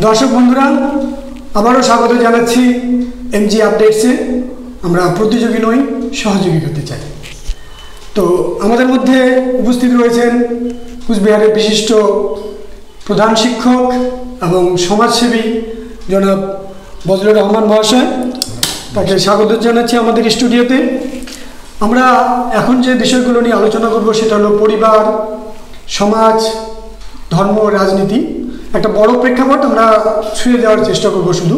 দর্শক বন্ধুরা, আবারও স্বাগত জানাচ্ছি এমজি আপডেটসে। আমরা প্রতিযোগী নই, সহযোগী হতে চাই। তো আমাদের মধ্যে উপস্থিত রয়েছেন কুচবিহারের বিশিষ্ট প্রধান শিক্ষক এবং সমাজসেবী জনাব বজলুর রহমান মহাশয়। তাকে স্বাগত জানাচ্ছি আমাদের স্টুডিওতে। আমরা এখন যে বিষয়গুলো নিয়ে আলোচনা করব সেটা হলো পরিবার, সমাজ, ধর্ম, রাজনীতি। একটা বড় প্রেক্ষাপট আমরা ছুঁয়ে দেওয়ার চেষ্টা করব শুধু।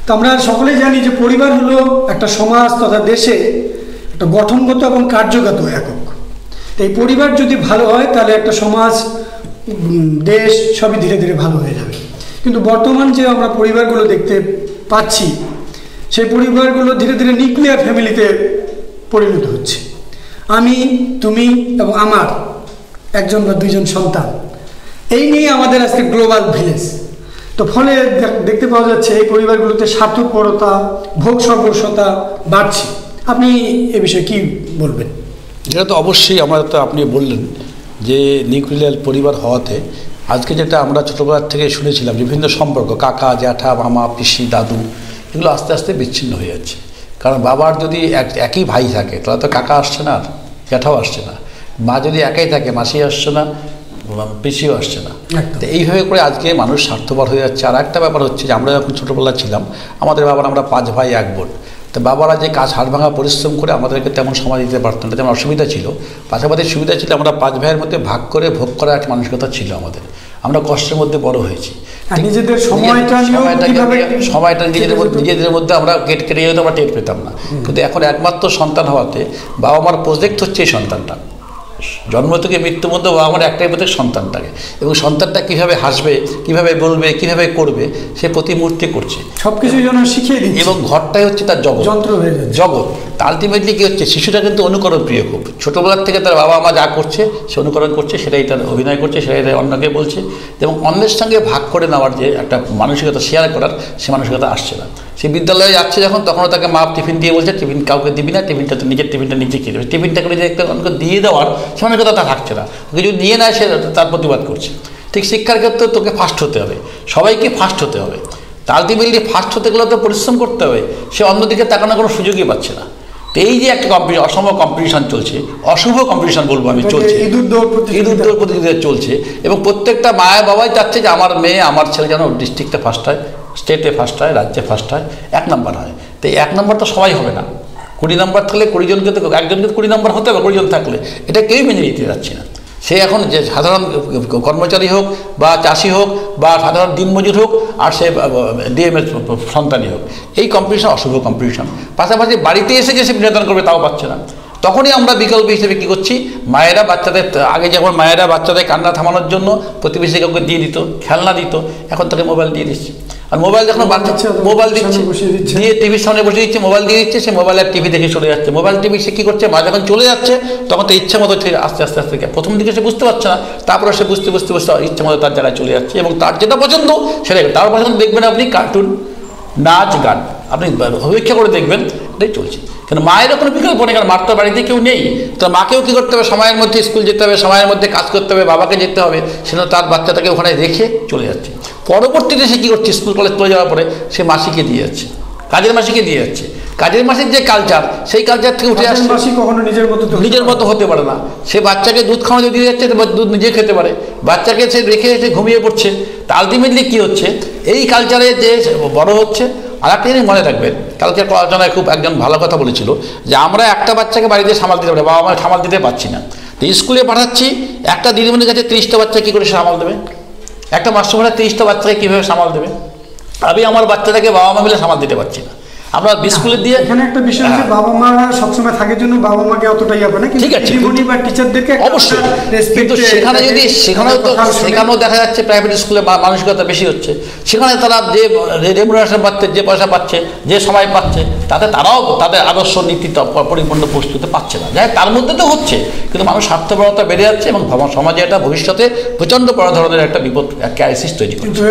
তো আমরা সকলেই জানি যে পরিবার হলো একটা সমাজ তথা দেশে একটা গঠনগত এবং কার্যগত একক। তো এই পরিবার যদি ভালো হয় তাহলে একটা সমাজ, দেশ সবই ধীরে ধীরে ভালো হয়ে যাবে। কিন্তু বর্তমান যে আমরা পরিবারগুলো দেখতে পাচ্ছি, সেই পরিবারগুলো ধীরে ধীরে নিউক্লিয়ার ফ্যামিলিতে পরিণত হচ্ছে। আমি, তুমি এবং আমার একজন বা দুইজন সন্তান, এই নিয়ে আমাদের আজকে গ্লোবাল ভিলেজ। তো ফলে দেখতে পাওয়া যাচ্ছে এই পরিবারগুলোতে স্বার্থপরতা, ভোগ সর্বস্বতা বাড়ছে। আপনি এ বিষয়ে কি বলবেন? এটা তো অবশ্যই আপনি বললেন যে নিউক্লিয়ার পরিবার হওয়াতে আজকে যেটা আমরা ছোটোবেলার থেকে শুনেছিলাম, বিভিন্ন সম্পর্ক, কাকা, জ্যাঠা, মামা, পিসি, দাদু, এগুলো আস্তে আস্তে বিচ্ছিন্ন হয়ে যাচ্ছে। কারণ বাবার যদি একই ভাই থাকে তাহলে তো কাকা আসছে না, জ্যাঠাও আসছে না। মা যদি একাই থাকে, মাসি আসছে না, পিসিও আসছে না। তো এইভাবে করে আজকে মানুষ স্বার্থপর হয়ে যাচ্ছে। আর একটা ব্যাপার হচ্ছে যে আমরা যখন ছোটোবেলা ছিলাম, আমাদের বাবার আমরা 5 ভাই 1 বোন। তো বাবারা যে কাজ হাড় ভাঙা পরিশ্রম করে আমাদেরকে তেমন সময় দিতে পারতেন না, তেমন অসুবিধা ছিল। পাশাপাশি সুবিধা ছিল, আমরা 5 ভাইয়ের মধ্যে ভাগ করে ভোগ করার একটা মানসিকতা ছিল আমাদের। আমরা কষ্টের মধ্যে বড় হয়েছি। নিজেদের সময়টা নিজেদের মধ্যে আমরা কেটে যেতে আমরা টের পেতাম না। কিন্তু এখন একমাত্র সন্তান হওয়াতে বাবা মার প্রজেক্ট হচ্ছে এই সন্তানটা। জন্ম থেকে মৃত্যুর মধ্যে বাবা মার একটাই প্রজেক্ট সন্তানটাকে, এবং সন্তানটা কীভাবে হাসবে, কীভাবে বলবে, কীভাবে করবে, সে প্রতি মুহূর্তে করছে। সব কিছু যেন শিখিয়ে দিচ্ছে, এবং ঘরটাই হচ্ছে তার জগৎ, যন্ত্র হয়ে যাচ্ছে জগৎ। আলটিমেটলি কী হচ্ছে, শিশুটা কিন্তু অনুকরণ প্রিয় খুব। ছোটোবেলার থেকে তার বাবা মা যা করছে সে অনুকরণ করছে, সেটাই তার অভিনয় করছে, সেটাই অন্যকে বলছে। এবং অন্যের সঙ্গে ভাগ করে নেওয়ার যে একটা মানসিকতা, শেয়ার করার, সে মানসিকতা আসছে না। সে বিদ্যালয়ে যাচ্ছে যখন, তখনও তাকে মা টিফিন দিয়ে বলছে টিফিন কাউকে দিবি না, টিফিনটা তো নিজের টিফিনটা নিজে খেয়ে দেবে। টিফিনটা করে যে অনেকে দিয়ে দেওয়ার সে মানসিকতা তা থাকছে না। যদি নিয়ে নেয় সে তার প্রতিবাদ করছে। ঠিক শিক্ষার ক্ষেত্রে তোকে ফার্স্ট হতে হবে, সবাইকে ফার্স্ট হতে হবে। তা আলটিমেটলি ফার্স্ট হতে গেলে তো পরিশ্রম করতে হবে। সে অন্যদিকে তাকানোর কোনো সুযোগই পাচ্ছে না। তো এই যে একটা অসম কম্পিটিশান চলছে, অশুভ কম্পিটিশান বলবো আমি, চলছে, ইঁদুর দৌড় প্রতিযোগিতা চলছে। এবং প্রত্যেকটা মায়া বাবাই চাচ্ছে যে আমার মেয়ে, আমার ছেলে যেন ডিস্ট্রিক্টে ফার্স্ট হয়, স্টেটে ফার্স্ট হয়, রাজ্যে ফার্স্ট হয়, 1 নম্বর হয়। তো 1 নম্বর তো সবাই হবে না। 20 নম্বর থাকলে 20 জনকে তো, একজনকে 20 নম্বর হতে হবে, 20 জন থাকলে এটা কেউই মেনে নিতে যাচ্ছে না। সে এখন যে সাধারণ কর্মচারী হোক বা চাষি হোক বা সাধারণ দিনমজুর হোক, আর সে ডিএমের সন্তানই হোক, এই কম্পিটিশন অশুভ কম্পিটিশন। পাশাপাশি বাড়িতে এসে যে সে বিনোদন করবে তাও পাচ্ছে না। তখনই আমরা বিকল্প হিসেবে কী করছি, মায়েরা বাচ্চাদের, আগে যখন মায়েরা বাচ্চাদের কান্না থামানোর জন্য প্রতিবেশী কাউকে দিয়ে দিত, খেলনা দিত, এখন তাকে মোবাইল দিয়ে দিচ্ছে। আর মোবাইল যখন বাচ্চা মোবাইল দিচ্ছে, দিয়ে টিভির সামনে বসে দিচ্ছে, মোবাইল দিয়ে দিচ্ছে, সে মোবাইল আর টিভি দেখে চলে যাচ্ছে। মোবাইল টিভি সে কী করছে, মা যখন চলে যাচ্ছে তখন তো ইচ্ছা মতো আস্তে আস্তে আস্তে, প্রথম দিকে সে বুঝতে পারছে না, তারপরে সে বুঝতে ইচ্ছা মতো তার জায়গায় চলে যাচ্ছে। এবং তার যেটা পছন্দ সেটাই, তার পছন্দ দেখবেন আপনি কার্টুন, নাচ, গান, আপনি অপেক্ষা করে দেখবেন, এটাই চলছে। কিন্তু মায়েরও কোনো বিকল্প নেই, কারণ মার তো বাড়িতে কেউ নেই। তো মাকেও কী করতে হবে, সময়ের মধ্যে স্কুল যেতে হবে, সময়ের মধ্যে কাজ করতে হবে, বাবাকে যেতে হবে, সেজন্য তার বাচ্চাটাকে ওখানে রেখে চলে যাচ্ছে। পরবর্তীতে সে কী করছে, স্কুল কলেজ চলে যাওয়ার পরে সে মাসিকে দিয়ে যাচ্ছে, কাজের মাসিকে দিয়ে যাচ্ছে। কাজের মাসির যে কালচার, সেই কালচার থেকে উঠে আসছে। মাসি কখনো নিজের মতো হতে পারে না। সে বাচ্চাকে দুধ খাওয়ানো দিয়ে যাচ্ছে, দুধ নিজে খেতে পারে, বাচ্চাকে সে রেখে এসে ঘুমিয়ে পড়ছে। তা আলটিমেটলি কী হচ্ছে, এই কালচারে যে বড় হচ্ছে। আর একটা জিনিস মনে রাখবেন, কালকে আলোচনায় খুব একজন ভালো কথা বলেছিল যে আমরা একটা বাচ্চাকে বাড়িতে সামাল দিতে পারি, বাবা মা সামাল দিতে পারছি না। তো স্কুলে পাঠাচ্ছি, একটা দিদিমণির কাছে 30টা বাচ্চা কী করে সামাল দেবে, একটা মাস্টারমশাই 30টা বাচ্চাকে কীভাবে সামাল দেবে। আমি আমার বাচ্চাটাকে বাবা মা মিলে সামাল দিতে পারছি না। আমরা স্কুলে দিয়ে, এখানে একটা বিষয় আছে, বাবা মা সবসময় থাকে জন্য বাবা মাকে অতটাই হবে না, ঠিক আছে, বা টিচারদেরকে অবশ্যই। কিন্তু সেখানে যদি সেখানেও দেখা যাচ্ছে প্রাইভেট স্কুলে মানসিকতা বেশি হচ্ছে। সেখানে তারা যে রেমুনারেশন পাচ্ছে, যে পয়সা পাচ্ছে, যে সময় পাচ্ছে, তাতে তারাও তাদের আদর্শ নীতি পরিপূর্ণ প্রস্তুতি পাচ্ছে না। যাই তার মধ্যে তো হচ্ছে, কিন্তু মানুষ স্বার্থপরতা বেড়ে যাচ্ছে এবং সমাজে এটা ভবিষ্যতে প্রচণ্ড বড় ধরনের একটা বিপদ, ক্রাইসিস তৈরি করছে।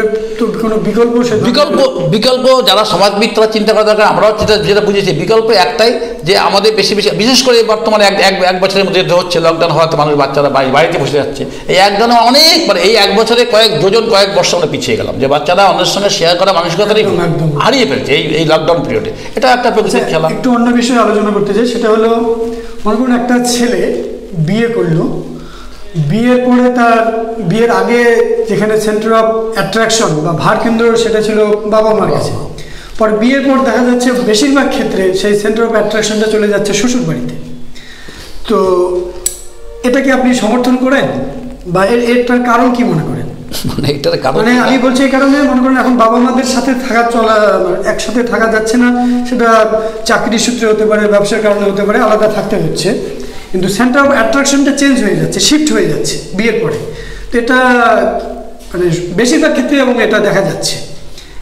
কোনো বিকল্প যারা সমাজবিদ তারা চিন্তা করা দরকার, আমরাও যেটা যেটা বুঝেছি বিকল্প একটাই, যে আমাদের বেশি বেশি বিশেষ করে বর্তমানে এক বছরের মধ্যে যেটা হচ্ছে লকডাউন হওয়াতে মানুষ বাচ্চারা বাড়িতে বসে যাচ্ছে, এই একজনে অনেক মানে এই এক বছরে কয়েক বর্ষ আমরা পিছিয়ে গেলাম, যে বাচ্চারা অন্যের সঙ্গে শেয়ার করা মানসিকতাটাই হারিয়ে ফেলছে এই লকডাউন পিরিয়ডে। এটা একটা প্রকৃতির খেলা। একটু অন্য বিষয়ে আলোচনা করতে চাই, সেটা হলো মনে করুন একটা ছেলে বিয়ে করলো, বিয়ের পরে তার বিয়ের আগে যেখানে সেন্টার অফ অ্যাট্রাকশন বা ভার কেন্দ্র সেটা ছিল বাবা মার কাছে, পরে বিয়ের পর দেখা যাচ্ছে বেশিরভাগ ক্ষেত্রে সেই সেন্টার অফ অ্যাট্রাকশনটা চলে যাচ্ছে শ্বশুর বাড়িতে। তো এটাকে আপনি সমর্থন করেন বা এটার কারণ কি মনে করেন? মানে আমি বলছি এই কারণে, মনে করেন এখন বাবা মাদের সাথে একসাথে থাকা যাচ্ছে না, সেটা চাকরির সূত্রে হতে পারে, ব্যবসার কারণে হতে পারে, আলাদা থাকতে হচ্ছে, কিন্তু সেন্টার অফ অ্যাট্রাকশনটা চেঞ্জ হয়ে যাচ্ছে, শিফট হয়ে যাচ্ছে বিয়ের পরে। তো এটা মানে বেশিরভাগ ক্ষেত্রে এবং এটা দেখা যাচ্ছে,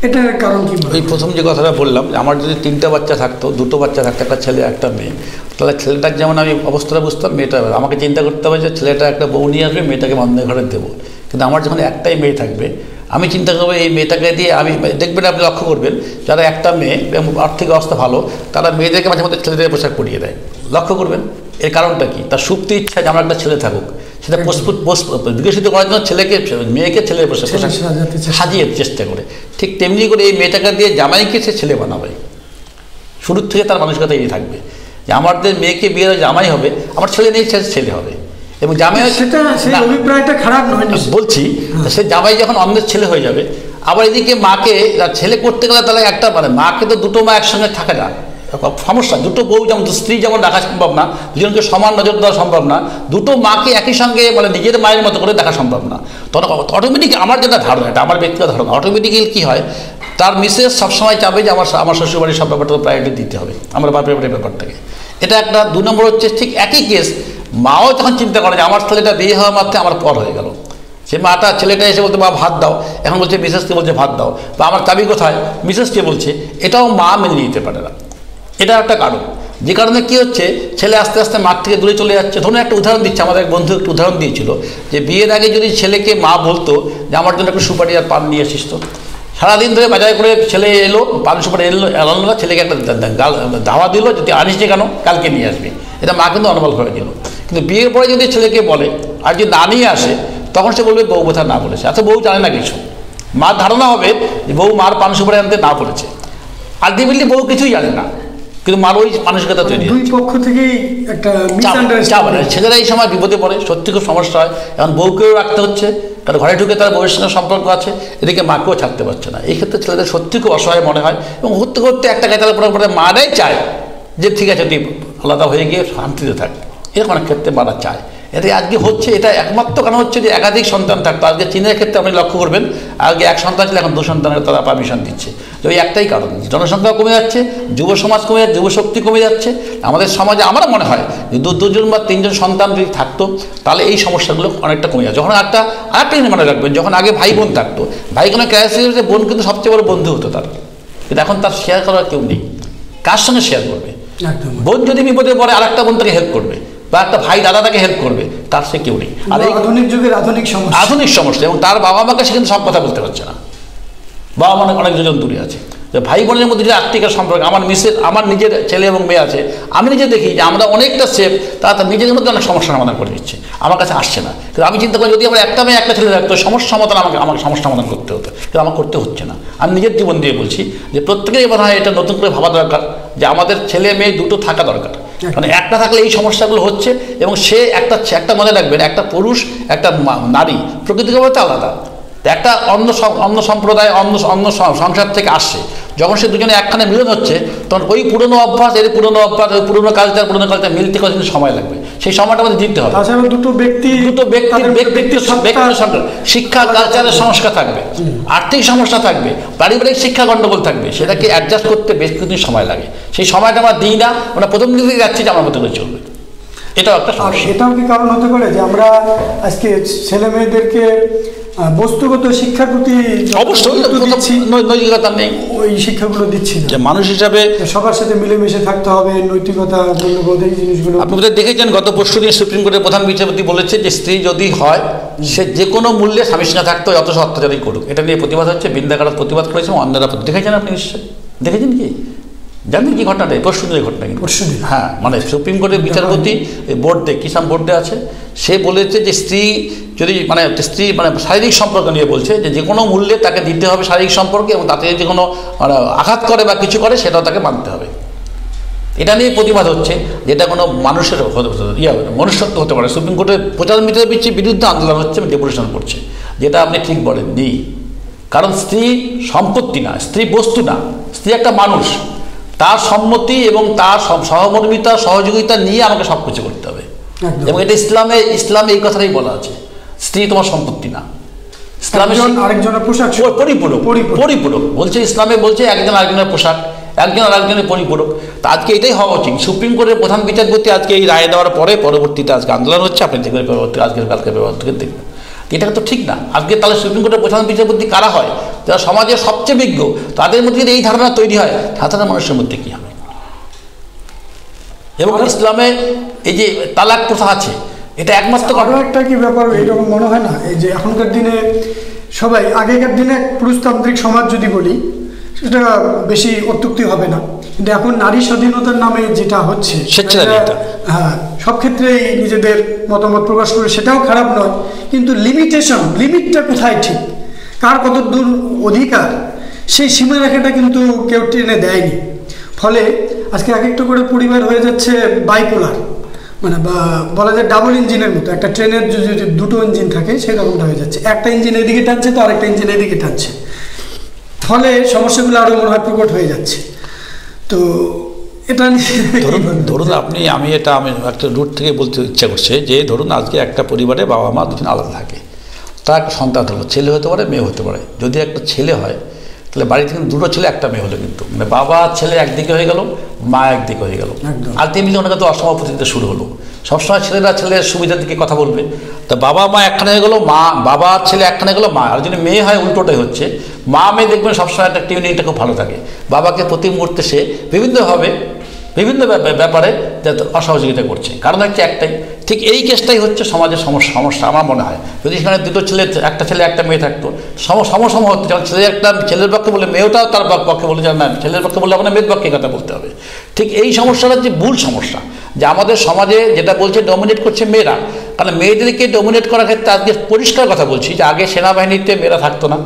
এটার কারণ কি? ওই প্রথম যে কথাটা বললাম, আমার যদি 3টা বাচ্চা থাকতো, 2টো বাচ্চা থাকতো, একটা ছেলে একটা মেয়ে, তাহলে ছেলেটার যেমন আমি অবস্থাটা বুঝতাম, মেয়েটা আমাকে চিন্তা করতে হবে যে ছেলেটা একটা বউ নিয়ে আসবে, মেয়েটাকে বন্ধের ঘরে দেবো। কিন্তু আমার যখন একটাই মেয়ে থাকবে, আমি চিন্তা করবো এই মেয়েটাকে দিয়ে আমি, দেখবেন আপনি লক্ষ্য করবেন যারা একটা মেয়ে আর্থিক অবস্থা ভালো, তারা মেয়েদেরকে মাঝে মধ্যে ছেলেদের পোশাক পরিয়ে দেয়, লক্ষ্য করবেন। এর কারণটা কি? তার সুপ্তি ইচ্ছা যে আমার একটা ছেলে থাকুক, সেটা বিকশিত করার জন্য মেয়েকে ছেলের পোশাক সাজিয়ে চেষ্টা করে। ঠিক তেমনি করে এই মেয়েটাকে দিয়ে জামাইকে সে ছেলে বানাবে, শুরুর থেকে তার মানসিকতা এই থাকবে যে আমাদের মেয়েকে বিয়ে জামাই হবে, আমার ছেলে নেই ছেলে হবে। এবং জামাই অভিপ্রায়টা খারাপ নয় বলছি, সে জামাই যখন অন্যের ছেলে হয়ে যাবে, আবার এদিকে মাকে ছেলে করতে গেলে তাহলে একটা মানে মাকে তো দুটো মা একসঙ্গে থাকে না, সমস্যা। দুটো বউ যেমন স্ত্রী যেমন রাখা সম্ভব না, দুজনকে সমান নজর দেওয়া সম্ভব না, দুটো মাকে একই সঙ্গে মানে নিজের মায়ের মতো করে দেখা সম্ভব না। তখন অটোমেটিক আমার যেটা ধারণা, এটা আমার ব্যক্তিগত ধারণা, অটোমেটিক্যালি কী হয়, তার মিসেস সবসময় চাবে যে আমার শ্বশুরবাড়ির সব ব্যাপারটা প্রায়োরিটি দিতে হবে, আমার বাপের বাড়ির ব্যাপারটাকে। এটা একটা। 2 নম্বর হচ্ছে ঠিক একই কেস, মাও যখন চিন্তা করে যে আমার ছেলেটা বিয়ে হওয়া মাত্রে আমার পর হয়ে গেল, সে মাটা ছেলেটা এসে বলতে বা ভাত দাও, এখন বলছে মিসেসকে বলছে ভাত দাও, বা আমার চাবি কোথায় মিসেসকে বলছে, এটাও মা মেনে নিতে পারে না। এটা একটা কারণ, যে কারণে কী হচ্ছে, ছেলে আস্তে আস্তে মাঠ থেকে দূরে চলে যাচ্ছে। ধরুন একটা উদাহরণ দিচ্ছে, আমাদের এক বন্ধু একটা উদাহরণ দিয়েছিল যে বিয়ের আগে যদি ছেলেকে মা বলতো যে আমার জন্য একটু সুপারি আর পান নিয়ে আসিস, তো সারাদিন ধরে বাজার করে ছেলে এলো, পান সুপারি এলো না, ছেলেকে একটা ধাওয়া দিল যদি আনিস যে কেন, কালকে নিয়ে আসবি, এটা মা কিন্তু অনবল করে দিল। কিন্তু বিয়ের পরে যদি ছেলেকে বলে আর যদি না নিয়ে আসে, তখন সে বলবে বউ বোধহয় না বলেছে। আচ্ছা, বউ জানে না কিছু, মার ধারণা হবে যে বউ মার পান সুপারি আনতে না বলেছে, আলটিমেটলি বউ কিছুই জানে না, কিন্তু মার ওই মানসিকতা তৈরি হয়, দুই পক্ষ থেকেই একটা মিসআন্ডারস্ট্যান্ডিং। ছেলেরা এই সময় বিপদে পড়ে, সত্যি খুব সমস্যা হয়। এখন বউকেও রাখতে হচ্ছে, কারণ ঘরে ঢুকে তার বউয়ের সঙ্গে সম্পর্ক আছে, এদিকে মাকেও ছাড়তে পারছে না। এই ক্ষেত্রে ছেলেদের সত্যি খুব অসহায় মনে হয়, এবং ঘুরতে ঘুরতে একটা কাতালে পরে মারাই চায় যে ঠিক আছে তুই আলাদা হয়ে গিয়ে শান্তিতে থাক, এরকম অনেক ক্ষেত্রে মারা চায়। এটা আজকে হচ্ছে, এটা একমাত্র কারণ হচ্ছে যে একাধিক সন্তান থাকতো। আজকে চীনের ক্ষেত্রে আপনি লক্ষ্য করবেন, আগে 1 সন্তান ছিল, এখন 2 সন্তানের তারা পারমিশন দিচ্ছে। তো ওই একটাই কারণ, জনসংখ্যা কমে যাচ্ছে, যুব সমাজ কমে যাচ্ছে, যুবশক্তি কমে যাচ্ছে। আমাদের সমাজে আমার মনে হয় যে 2জন বা 3জন সন্তান যদি থাকতো, তাহলে এই সমস্যাগুলো অনেকটা কমে যাচ্ছে। যখন আরেকটা জিনিস মনে রাখবেন, যখন আগে ভাই বোন থাকতো, ভাই কোনো ক্রাইসিস হচ্ছে, বোন কিন্তু সবচেয়ে বড় বন্ধু হতো তার, কিন্তু এখন তার শেয়ার করার কেউ নেই। কার সঙ্গে শেয়ার করবে? বোন যদি বিপদে পড়ে আরেকটা বোন তাকে হেল্প করবে, বা একটা ভাই দাদা তাকে হেল্প করবে, তার সে কেউ নেই। আর এই আধুনিক যুগের আধুনিক সমস্যা, এবং তার বাবা মাকে সে কিন্তু সব কথা বলতে পারছে না, বাবা মা অনেক দুজন দূরে আছে। যে ভাই বোনের মধ্যে যে আত্মিক সম্পর্ক, আমার নিজের ছেলে এবং মেয়ে আছে, আমি নিজে দেখি যে আমরা অনেকটা সেফ, তারা নিজেদের মধ্যে অনেক সমস্যার সমাধান করে দিচ্ছে, আমার কাছে আসছে না। কিন্তু আমি চিন্তা করি যদি আমার একটা মেয়ে একটা ছেলে থাকতো, সমস্যা সমাধান আমাকে সমস্যা সমাধান করতে হতো, কিন্তু আমার করতে হচ্ছে না। আমি নিজের জীবন দিয়ে বলছি যে প্রত্যেকেরই মনে হয় এটা নতুন করে ভাবা দরকার যে আমাদের ছেলে মেয়ে দুটো থাকা দরকার, মানে একটা থাকলে এই সমস্যাগুলো হচ্ছে। এবং সে একটা মনে রাখবেন, একটা পুরুষ একটা নারী প্রকৃতিগত আলাদা, একটা অন্য সম্প্রদায় অন্য সংসার থেকে আসছে, যখন সে দুজনে একখানে মিলন হচ্ছে, তখন ওই পুরনো অভ্যাস ওই পুরনো কালচার মিলতে কতদিন সময় লাগবে, সেই সময়টা আমাদের দিতে হবে। দুটো ব্যক্তির শিক্ষা কালচারের সমস্যা থাকবে, আর্থিক সমস্যা থাকবে, পারিবারিক শিক্ষা গণ্ডগোল থাকবে, সেটাকে অ্যাডজাস্ট করতে বেশ কিছুদিন সময় লাগে। সেই সময়টা আমরা দিই না, আমরা প্রথম দিন থেকে যাচ্ছি যে আমার মতো করে চলবে। এটাও একটা সমস্যা। এটাও কি কারণ হতে পারে যে আমরা আজকে ছেলে মেয়েদেরকে বস্তুগত শিক্ষার প্রতি অবশ্যই নৈতিকতা নেই, ওই শিক্ষাগুলো দিচ্ছি না। মানুষ হিসাবে সবার সাথে মিলেমিশে থাকতে হবে, নৈতিকতা মূল্যবোধ এই জিনিসগুলো। আপনি বোধহয় দেখেছেন গত পরশুদিন সুপ্রিম কোর্টের প্রধান বিচারপতি বলেছে যে স্ত্রী যদি হয়, সে যে কোনো মূল্যে স্বামীর সঙ্গে থাকতে হয়, যত অত্যাচারই করুক। এটা নিয়ে প্রতিবাদ হচ্ছে, বৃন্দাকারাত প্রতিবাদ করেছে, অন্যরা দেখেছেন আপনি নিশ্চয় দেখেছেন কি জানেন কি ঘটনাটা? পরশুদিনের ঘটনা কিন্তু। পরশুদিন? হ্যাঁ, মানে সুপ্রিম কোর্টের বিচারপতি বোর্ডে, কিষাণ বোর্ডে আছে, সে বলেছে যে স্ত্রী যদি মানে শারীরিক সম্পর্ক নিয়ে বলছে যে কোনো মূল্যে তাকে দিতে হবে শারীরিক সম্পর্কে, এবং তাতে যদি কোনো আঘাত করে বা কিছু করে সেটাও তাকে মানতে হবে। এটা নিয়ে প্রতিবাদ হচ্ছে, যেটা কোনো মানুষের মনুষ্যত্ব হতে পারে। সুপ্রিম কোর্টের প্রচার মিটার বিরুদ্ধে আন্দোলন হচ্ছে, ডেপুটেশন করছে, যেটা আপনি ঠিক বলেননি। কারণ স্ত্রী সম্পত্তি না, স্ত্রী বস্তু না, স্ত্রী একটা মানুষ। তার সম্মতি এবং তার সহমর্মিতা, সহযোগিতা নিয়ে আমাকে সব কিছু করতে হবে। এবং এটা ইসলামে এই কথাটাই বলা আছে, স্ত্রী তোমার সম্পত্তি না। ইসলামে আরেকজনের পোশাক, পরিপূরক বলছে, ইসলামে বলছে একজন আরেকজনের পোশাক, একজন আরেকজনের পরিপূরক। তা আজকে এটাই হওয়া উচিত। সুপ্রিম কোর্টের প্রধান বিচারপতি আজকে এই রায় দেওয়ার পরে পরবর্তীতে আজকে আন্দোলন হচ্ছে, আপনি দেখবেন আজকের কালকে থেকে দেখবেন। এটা তো ঠিক না। আজকে তাহলে সুপ্রিম কোর্টের প্রধান বিচারপতি কারা হয়? যারা সমাজের সবচেয়ে বিজ্ঞ, তাদের মধ্যে যদি এই ধারণা তৈরি হয়, সাধারণ মানুষের মধ্যে কী হবে? এবং ইসলামে এই যে তালাক প্রথা আছে, এটা একমাত্র আরও একটা কি ব্যাপার এইরকম মনে হয় না, এই যে এখনকার দিনে সবাই, আগেকার দিনে পুরুষতান্ত্রিক সমাজ যদি বলি সেটা বেশি অত্যুক্তি হবে না, কিন্তু এখন নারী স্বাধীনতার নামে যেটা হচ্ছে, হ্যাঁ, সব ক্ষেত্রেই নিজেদের মতামত প্রকাশ করে, সেটাও খারাপ নয়, কিন্তু লিমিটটা কোথায় ঠিক, কার কত দূর অধিকার, সেই সীমারেখাটা কিন্তু কেউ টেনে দেয়নি। ফলে আজকে এক একটা করে পরিবার হয়ে যাচ্ছে বাইপোলার, মানে বা বলা যায় ডাবল ইঞ্জিনের মতো। একটা ট্রেনের যদি দুটো ইঞ্জিন থাকে সেরকমটা হয়ে যাচ্ছে, একটা ইঞ্জিন এদিকে টানছে তো আরেকটা ইঞ্জিন এদিকে টানছে, ফলে সমস্যাগুলো আরও মনে হয় প্রকট হয়ে যাচ্ছে। তো এটা ধরুন আমি একটা রুট থেকে বলতে ইচ্ছা করছে যে ধরুন আজকে একটা পরিবারে বাবা মা দুজন আলাদা থাকে, তার একটা সন্তান হলো, ছেলে হতে পারে মেয়ে হতে পারে। যদি একটা ছেলে হয় তাহলে বাড়ি থেকে দুটো ছেলে একটা মেয়ে হলো, কিন্তু মানে বাবা ছেলে একদিকে হয়ে গেল, মা একদিকে হয়ে গেল, আলটিমেটলি ওনাকে তো অসম প্রতিযোগিতা শুরু হলো। সবসময় ছেলেরা ছেলের সুবিধার দিকে কথা বলবে, তা বাবা মা একখানে হয়ে গেলো, বাবা ছেলে একখানে গেলো, মা। আর যদি মেয়ে হয় উল্টোটাই হচ্ছে, মা মেয়ে দেখবেন সবসময় একটা টিউনিংটা খুব ভালো থাকে, বাবাকে প্রতি মুহূর্তে সে বিভিন্ন ব্যাপারে অসহযোগিতা করছে। কারণ হচ্ছে একটাই, ঠিক এই কেসটাই হচ্ছে সমাজের সমস্যা আমার মনে হয়। যদি সেখানে দুটো ছেলে, একটা ছেলে একটা মেয়ে থাকতো, সম হতো, যেমন ছেলের পক্ষে বলে মেয়েটাও তার পক্ষে বলে যে না, ছেলের পক্ষে বলে আপনার মেয়ের পক্ষে কথা বলতে হবে। ঠিক এই সমস্যাটা যে মূল সমস্যা, যে আমাদের সমাজে যেটা বলছে ডমিনেট করছে মেয়েরা। কারণ মেয়েদেরকে ডমিনেট করার ক্ষেত্রে আজকে পরিষ্কার কথা বলছি যে আগে সেনাবাহিনীতে মেয়েরা থাকতো না,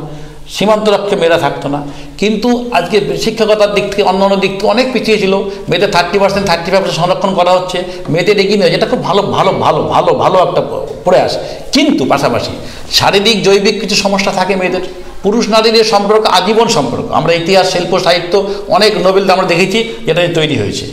সীমান্তরক্ষে মেয়েরা থাকতো না, কিন্তু আজকে শিক্ষকতার দিক থেকে অন্যান্য দিক থেকে অনেক পিছিয়ে ছিল। মেয়েদের 30%, 35% সংরক্ষণ করা হচ্ছে, মেয়েদের এগিয়ে নেওয়া, যেটা খুব ভালো একটা প্রয়াস। কিন্তু পাশাপাশি শারীরিক জৈবিক কিছু সমস্যা থাকে মেয়েদের। পুরুষ নারীদের সম্পর্ক আজীবন সম্পর্ক, আমরা ইতিহাস, শিল্প, সাহিত্য অনেক নোবেল আমরা দেখেছি যেটা তৈরি হয়েছে।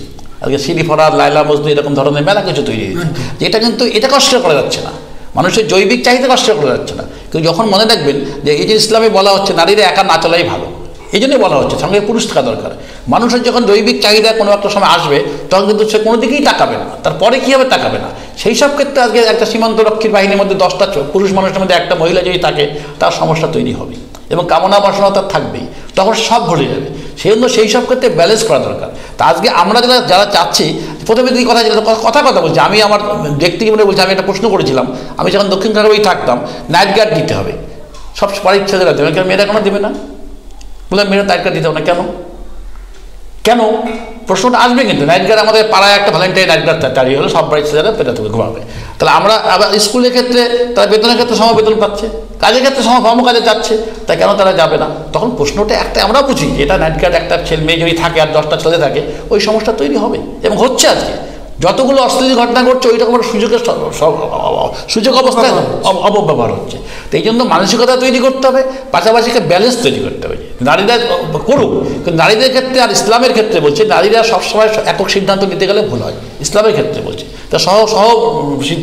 আজকে সিরি ফরাদ, লায়লা মজনু এরকম ধরনের মেলা কিছু তৈরি হয়েছে, যেটা কিন্তু এটাকে অস্বীকার করা যাচ্ছে না, মানুষের জৈবিক চাহিদাকে অস্বীকার করা যাচ্ছে না। কিন্তু যখন মনে রাখবেন যে এই যে ইসলামে বলা হচ্ছে নারীরা একা না চলাই ভালো, এই জন্যই বলা হচ্ছে সঙ্গে পুরুষ থাকা দরকার। মানুষের যখন জৈবিক চাহিদা কোনো একটা সময় আসবে, তখন কিন্তু সে কোনো দিকেই তাকাবে না, তারপরে কী হবে তাকাবে না। সেই সব ক্ষেত্রে আজকে একটা সীমান্তরক্ষীর বাহিনীর মধ্যে 10টা পুরুষ মানুষের মধ্যে একটা মহিলা যদি থাকে, তার সমস্যা তৈরি হবে এবং কামনা বাসনা তার থাকবেই, তখন সব ভুলে যাবে। সেই জন্য সেই সব ক্ষেত্রে ব্যালেন্স করা দরকার। তা আজকে আমরা যারা চাচ্ছি, প্রথমে দিকে কথা বলছি, আমি আমার ব্যক্তি জীবনে বলছি, আমি একটা প্রশ্ন করেছিলাম, আমি যখন দক্ষিণ কারাবাই থাকতাম, নাইট গার্ড দিতে হবে, সব বাড়ির ছেলেরা দেবে, কেন মেয়েরা কেন দেবে না? বললাম মেয়েরা নাইট গার্ড দিতে হবে না, কেন? প্রশ্নটা আসবে, কিন্তু নাইট গার্ড আমাদের পাড়ায় একটা ভ্যালেন্টাইন নাইট গার্ড দাঁড়িয়ে হলো, সব বাড়ির ছেলেরা পেটা থেকে ঘুমাবে। তাহলে আমরা আবার স্কুলের ক্ষেত্রে তারা বেতনের ক্ষেত্রে সমবেতন পাচ্ছে, কাজের ক্ষেত্রে কাজে যাচ্ছে, তাই কেন তারা যাবে না? তখন প্রশ্নটা একটা, আমরা বুঝি এটা নাইট গার্ড একটা ছেলে মেয়ে যদি থাকে আর 10টা ছেলে থাকে, ওই সমস্যা তৈরি হবে এবং হচ্ছে। আজকে যতগুলো অশ্লীল ঘটনা ঘটছে, ওই রকম সুযোগ অবস্থায় অপব্যবহার হচ্ছে। তো এই জন্য মানসিকতা তৈরি করতে হবে, পাশাপাশি একটা ব্যালেন্স তৈরি করতে হবে। নারীরা করুক, কিন্তু নারীদের ক্ষেত্রে আর ইসলামের ক্ষেত্রে বলছে নারীরা সবসময় একক সিদ্ধান্ত নিতে গেলে ভুল হয়, ইসলামের ক্ষেত্রে বলছে তা সহ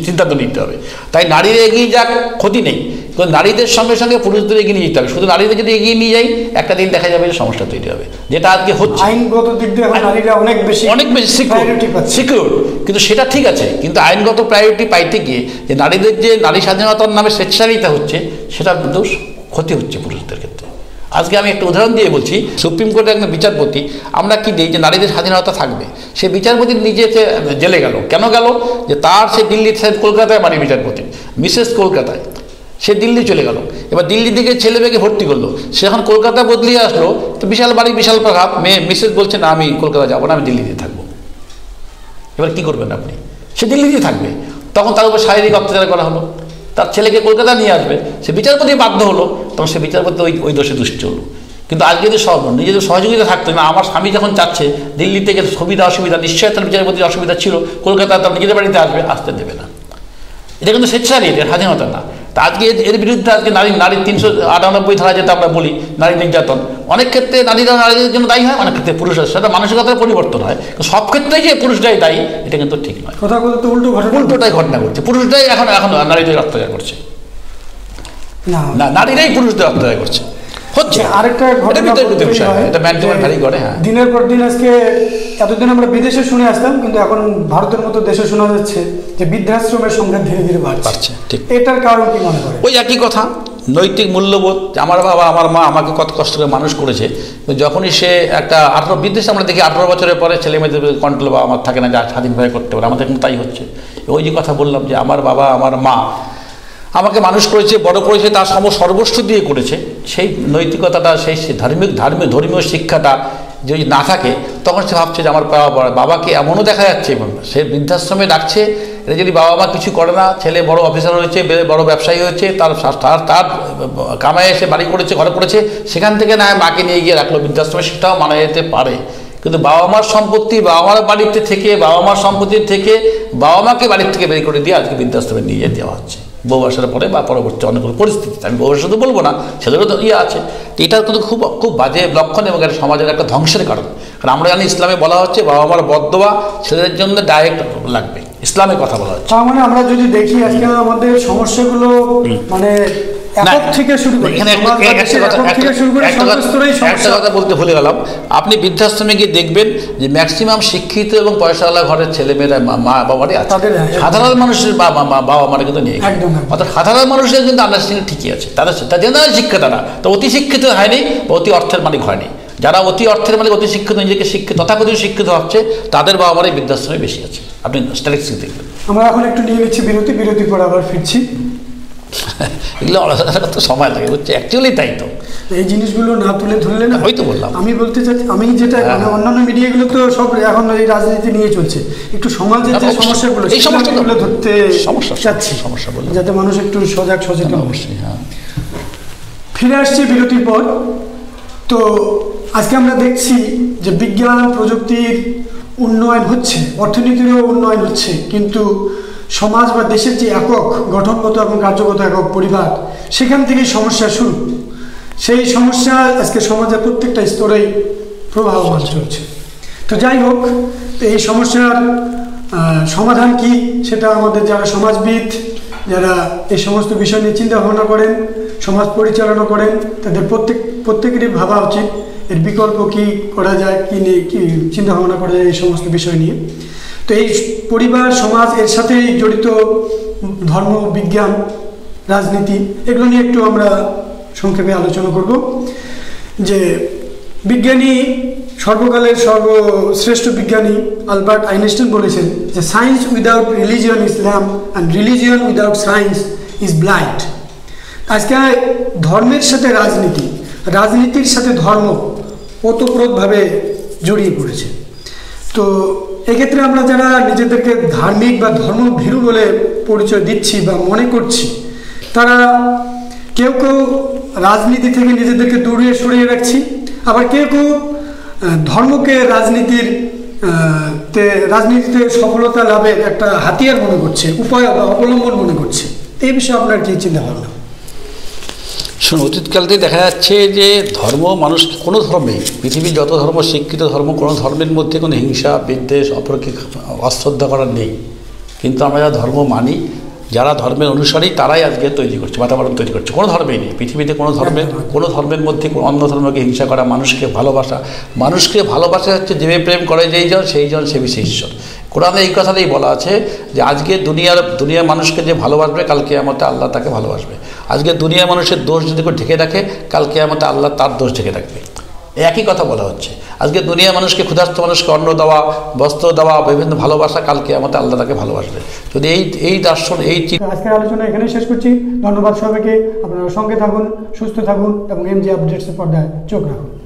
সিদ্ধান্ত নিতে হবে। তাই নারীরা এগিয়ে যাক, ক্ষতি নেই, কিন্তু নারীদের সঙ্গে সঙ্গে পুরুষদের এগিয়ে নিয়ে যেতে হবে। শুধু নারীদের যদি এগিয়ে নিয়ে যাই, একটা দিন দেখা যাবে যে সমস্যা তৈরি হবে, যেটা আজকে হচ্ছে। আইনগত দিক দিয়ে নারীরা অনেক বেশি সিকিউর, কিন্তু সেটা ঠিক আছে, কিন্তু আইনগত প্রায়োরিটি পাইতে গিয়ে যে নারীদের যে নারী স্বাধীনতার নামে স্বেচ্ছাচারিতা হচ্ছে, সেটার দোষ ক্ষতি হচ্ছে পুরুষদের ক্ষেত্রে। আজকে আমি একটা উদাহরণ দিয়ে বলছি, সুপ্রিম কোর্টের একজন বিচারপতি, আমরা কি দিই যে নারীদের স্বাধীনতা থাকবে, সে বিচারপতি নিজে জেলে গেল, কেন গেল? যে তার সে দিল্লি কলকাতায় বাড়ি বিচারপতি, মিসেস কলকাতায়, সে দিল্লি চলে গেল, এবার দিল্লি থেকে ছেলে মেয়েকে ভর্তি করলো, সে এখন কলকাতা বদলিয়ে আসলো, তো বিশাল বাড়ি বিশাল প্রভাব, মিসেস বলছে না আমি কলকাতা যাবো না, আমি দিল্লিতে থাকবো। এবার কী করবেন আপনি? সে দিল্লিতেই থাকবে, তখন তার উপর শারীরিক অত্যাচার করা হলো, তার ছেলেকে কলকাতা নিয়ে আসবে, সে বিচারপতি বাধ্য হলো, তখন সে বিচারপতি ওই দোষে দুষ্ট হলো। কিন্তু আজকে যদি নিজেদের সহযোগিতা থাকতো না, আমার স্বামী যখন চাচ্ছে দিল্লি থেকে সুবিধা অসুবিধা, নিশ্চয়ই তার বিচারপতির অসুবিধা ছিল, কলকাতা তার নিজেদের বাড়িতে আসতে দেবে না। এটা কিন্তু স্বেচ্ছাচারী, এটা স্বাধীনতা না। তা আজকে এর বিরুদ্ধে আজকে নারীর 398 ধারা যেটা আমরা বলি নারী নির্যাতন, অনেক ক্ষেত্রে নারীদের জন্য দায়ী হয়, অনেক ক্ষেত্রে পুরুষের, সেটা মানসিকতার পরিবর্তন হয়। সব ক্ষেত্রেই যে পুরুষরাই দায়ী এটা কিন্তু ঠিক নয়। কথা বলতে উল্টোটাই ঘটনা ঘটছে, পুরুষরাই এখন নারীদের অত্যাচার করছে, না নারীরাই পুরুষদের অত্যাচার করছে হচ্ছে। আরেকটা দিনের পর দিন আজকে এতদিন আমরা বিদেশে শুনে আসতাম, কিন্তু এখন ভারতের মতো দেশে শোনা যাচ্ছে যে বৃদ্ধাশ্রমের সংখ্যা ধীরে ধীরে বাড়ছে। ঠিক, এটার কারণ কি মনে করেন? ওই একই কথা, নৈতিক মূল্যবোধ। আমার বাবা আমার মা আমাকে কত কষ্ট করে মানুষ করেছে, যখনই সে একটা বিদেশে আমরা দেখি 18 বছরের পরে ছেলে মেয়েদের কন্ট্রোল বাবা আমার থাকে না, যা স্বাধীনভাবে করতে পারে, আমাদের কিন্তু তাই হচ্ছে। ওই যে কথা বললাম যে আমার বাবা আমার মা আমাকে মানুষ করেছে, বড় করেছে, তার সর্বস্ব দিয়ে করেছে, সেই নৈতিকতাটা, সেই ধর্মীয় শিক্ষাটা যদি না থাকে, তখন সে ভাবছে যে আমার বাবাকে এমনও দেখা যাচ্ছে, সে বৃদ্ধাশ্রমে ডাকছে, এটা যদি বাবা মা কিছু করে না, ছেলে বড় অফিসার হয়েছে, বড় ব্যবসায়ী হয়েছে, তার কামায় এসে বাড়ি করেছে, ঘরে করেছে, সেখান থেকে না মাকে নিয়ে গিয়ে রাখলো বৃদ্ধাশ্রমে, সেটাও মানা যেতে পারে। কিন্তু বাবা মার সম্পত্তি, বাবা মার বাড়িতে থেকে, বাবা মার সম্পত্তির থেকে বাবা মাকে বাড়ির থেকে বের করে দিয়ে আজকে বৃদ্ধাশ্রমে নিয়ে দেওয়া হচ্ছে বউ আসার পরে বা পরবর্তী অনেকগুলো পরিস্থিতিতে। আমি বউ আসার তো বলবো না, ছেলেরও তো আছে। তো এটা কিন্তু খুব খুব বাজে লক্ষণ এবং এটা সমাজের একটা ধ্বংসের কারণ। কারণ আমরা জানি ইসলামে বলা হচ্ছে বাবা মার বদদোয়া ছেলেদের জন্য ডাইরেক্ট লাগবে, ইসলামের কথা বলা হচ্ছে। তার মানে আমরা যদি দেখি আজকে আমাদের সমস্যাগুলো মানে একটা কথা বলতে ভুলে গেলাম, আপনি বৃদ্ধাশ্রমে গিয়ে দেখবেন যে ম্যাক্সিমাম শিক্ষিত এবং পয়সাওয়ালা ঘরের ছেলেমেয়েরা মা বাবারই আছে, সাধারণ মানুষের বাবা মারা কিন্তু নেই। অর্থাৎ সাধারণ মানুষের কিন্তু আন্ডারস্ট্যান্ডিং ঠিকই আছে, তাদের জেনারেল শিক্ষা তারা তো অতি শিক্ষিত হয়নি বা অতি অর্থের মালিক হয়নি। যারা অতি অর্থের মালিক, অতি শিক্ষিত, নিজেকে শিক্ষিত তথাকথিত শিক্ষিত ভাবছে, তাদের বাবা মারাই বৃদ্ধাশ্রমে বেশি আছে। আপনি স্ট্যাটিস্টিক্স দেখবেন। আমরা এখন একটু নিয়ে নিচ্ছি বিরতির পর আবার ফিরছি। এগুলো আলাদা তো সময় লাগে, হচ্ছে অ্যাকচুয়ালি তাই। তো এই জিনিসগুলো না তুলে ধরলে না, হয়তো বললাম আমি বলতে চাচ্ছি, আমি যেটা অন্যান্য মিডিয়াগুলো তো সব এখন এই রাজনীতি নিয়ে চলছে, একটু সমাজের যে সমস্যাগুলো এই সমস্যাগুলো ধরতে চাচ্ছি, সমস্যা বলে যাতে মানুষ একটু সচেতন। অবশ্যই। হ্যাঁ, ফিরে আসছি বিরতির পর। তো আজকে আমরা দেখছি যে বিজ্ঞান প্রযুক্তির উন্নয়ন হচ্ছে, অর্থনীতিরও উন্নয়ন হচ্ছে, কিন্তু সমাজ বা দেশের যে একক গঠনগত এবং কার্যগত একক পরিবার, সেখান থেকেই সমস্যা শুরু। সেই সমস্যা আজকে সমাজের প্রত্যেকটা স্তরেই প্রবাহমান চলছে। তো যাই হোক, এই সমস্যার সমাধান কি, সেটা আমাদের যারা সমাজবিদ, যারা এই সমস্ত বিষয় নিয়ে চিন্তা ভাবনা করেন, সমাজ পরিচালনা করেন, তাদের প্রত্যেকেরই ভাবা উচিত এর বিকল্প কি করা যায়, কি নিয়ে কি চিন্তা ভাবনা করা যায় এই সমস্ত বিষয় নিয়ে। তো এই পরিবার সমাজ এর সাথেই জড়িত ধর্ম, বিজ্ঞান, রাজনীতি, এগুলো নিয়ে একটু আমরা সংক্ষেপে আলোচনা করব। যে বিজ্ঞানী, সর্বকালের সর্বশ্রেষ্ঠ বিজ্ঞানী আলবার্ট আইনস্টাইন বলেছেন যে science without religion is lamp and religion without science is blind. আজকে ধর্মের সাথে রাজনীতির সাথে ধর্ম ওতপ্রোতভাবে জড়িয়ে পড়েছে। তো এক্ষেত্রে আমরা যারা নিজেদেরকে ধার্মিক বা ধর্মভীরু বলে পরিচয় দিচ্ছি বা মনে করছি, তারা কেউ রাজনীতি থেকে নিজেদেরকে দূরে সরিয়ে রাখছি, আবার কেউ ধর্মকে রাজনীতিতে সফলতা লাভের একটা হাতিয়ার মনে করছে, উপায় বা অবলম্বন মনে করছে। এই বিষয়ে আপনার কি চিন্তা ভাবনা? শুনুন, অতীতকালতে দেখা যাচ্ছে যে ধর্ম মানুষ, কোনো ধর্মেই, পৃথিবীর যত ধর্ম, শিক্ষিত ধর্ম, কোনো ধর্মের মধ্যে কোনো হিংসা বিদ্বেষ অপরকে অশ্রদ্ধা করার নেই। কিন্তু আমরা যারা ধর্ম মানি, যারা ধর্মের অনুসারী, তারাই আজকে তৈরি করছে, বাতাবরণ তৈরি করছে। কোনো ধর্মেই নেই পৃথিবীতে, কোনো ধর্মের মধ্যে অন্য ধর্মকে হিংসা করা, মানুষকে ভালোবাসা হচ্ছে যে প্রেম করে যেই জন সেই বিশেষ ঈশ্বর। কোরআনে এই কথাটাই বলা আছে যে আজকে দুনিয়ার মানুষকে যে ভালোবাসবে, কাল কিয়ামতে আল্লাহ তাকে ভালোবাসবে। আজকে দুনিয়ার মানুষের দোষ যদি কেউ ঢেকে রাখে, কাল কিয়ামতে আল্লাহ তার দোষ ঢেকে রাখবে। একই কথা বলা হচ্ছে। আজকে দুনিয়া মানুষকে, ক্ষুধার্ত মানুষকে অন্ন দেওয়া, বস্ত্র দেওয়া, বিভিন্ন ভালোবাসা, কালকে আমাদের আল্লাহ তাকে ভালোবাসবে। যদি এই দর্শন, এই আজকের আলোচনা এখানেই শেষ করছি। ধন্যবাদ সবাইকে। আপনারা সঙ্গে থাকুন, সুস্থ থাকুন এবং এমজি আপডেটসের পর্দায় চোখ রাখুন।